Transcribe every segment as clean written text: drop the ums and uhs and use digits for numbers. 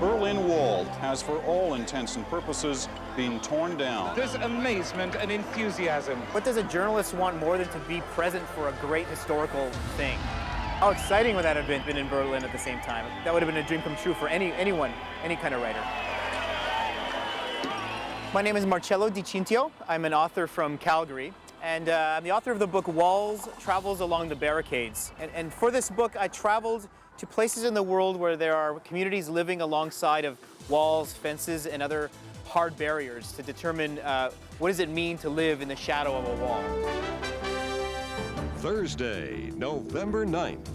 Berlin Wall has, for all intents and purposes, been torn down. There's amazement and enthusiasm. What does a journalist want more than to be present for a great historical thing? How exciting would that have been in Berlin at the same time? That would have been a dream come true for anyone, any kind of writer. My name is Marcello Di Cintio. I'm an author from Calgary, and I'm the author of the book Walls, Travels Along the Barricades. And for this book, I traveled to places in the world where there are communities living alongside of walls, fences, and other hard barriers to determine what does it mean to live in the shadow of a wall. Thursday, November 9th.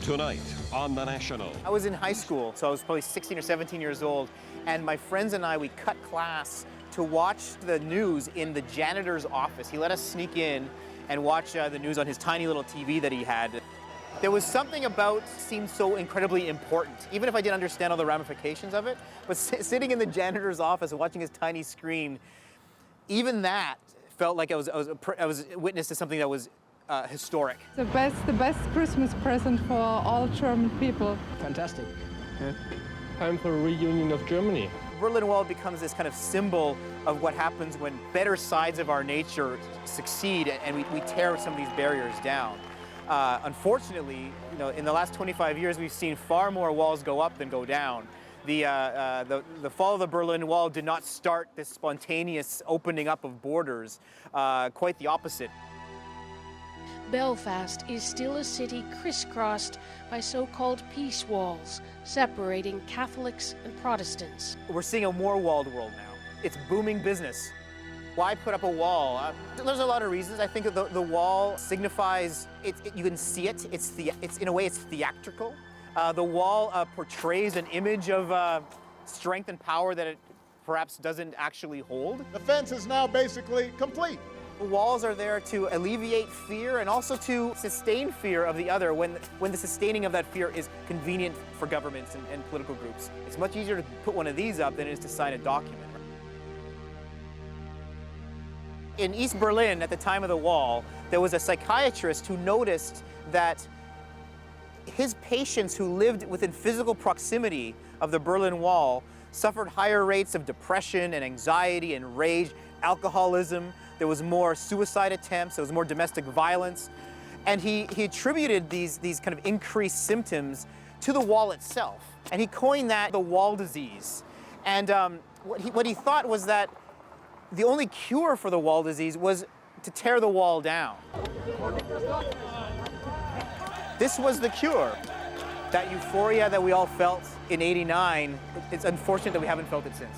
Tonight on The National. I was in high school, so I was probably 16 or 17 years old, and my friends and I, we cut class to watch the news in the janitor's office. He let us sneak in and watch the news on his tiny little TV that he had. There was something about it seemed so incredibly important, even if I didn't understand all the ramifications of it. But sitting in the janitor's office watching his tiny screen, even that felt like I was witness to something that was historic. The best Christmas present for all German people. Fantastic. Yeah. Time for a reunion of Germany. Berlin Wall becomes this kind of symbol of what happens when better sides of our nature succeed and we tear some of these barriers down. Unfortunately, in the last 25 years, we've seen far more walls go up than go down. The fall of the Berlin Wall did not start this spontaneous opening up of borders, quite the opposite. Belfast is still a city crisscrossed by so-called peace walls, separating Catholics and Protestants. We're seeing a more walled world now. It's booming business. Why put up a wall? There's a lot of reasons. I think the wall signifies, you can see it. It's in a way, it's theatrical. The wall portrays an image of strength and power that it perhaps doesn't actually hold. The fence is now basically complete. The walls are there to alleviate fear and also to sustain fear of the other when the sustaining of that fear is convenient for governments and political groups. It's much easier to put one of these up than it is to sign a document. In East Berlin, at the time of the wall, there was a psychiatrist who noticed that his patients who lived within physical proximity of the Berlin Wall suffered higher rates of depression and anxiety and rage, alcoholism. There was more suicide attempts, there was more domestic violence. And he attributed these kind of increased symptoms to the wall itself. And he coined that the wall disease. And what he thought was that the only cure for the wall disease was to tear the wall down. This was the cure. That euphoria that we all felt in '89, it's unfortunate that we haven't felt it since.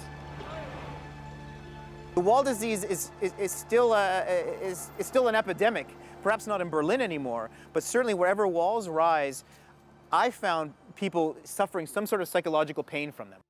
The wall disease is still an epidemic, perhaps not in Berlin anymore, but certainly wherever walls rise, I found people suffering some sort of psychological pain from them.